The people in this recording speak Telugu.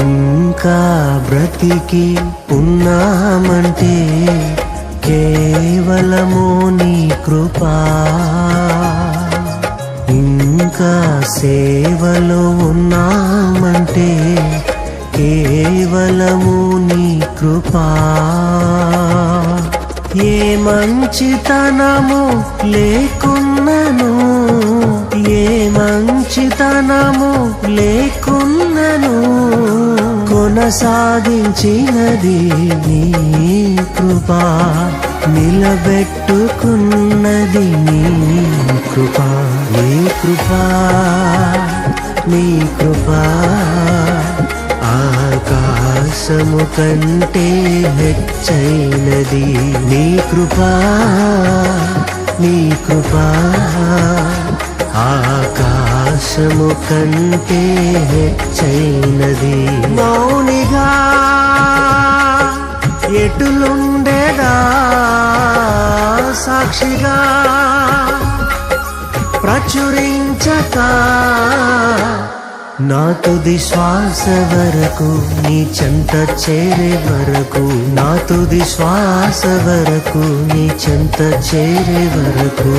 ఇంకా బ్రతికి ఉన్నామంటే కేవలము నీ కృపా, ఇంకా సేవలో ఉన్నామంటే కేవలము నీ కృపా. ఏ మంచితనము లేకున్నను, ఏ మంచితనము లేకున్నను, కొనసాగించినది నీ కృపా, నిలబెట్టుకున్నది నీ కృపా. నీ కృపా, నీ కృపా ఆకాశము కంటే హెచ్చైనది. నీ కృపా, నీ కృపా ఆకాశము కంటే హెచ్చైనది. మౌనిగా ఎటులుండేదా సాక్షిగా ప్రచురించక, నా తుది శ్వాస వరకు నీ చెంత చేరే వరకు, నా తుది శ్వాస వరకు నీ చెంత చేరే వరకు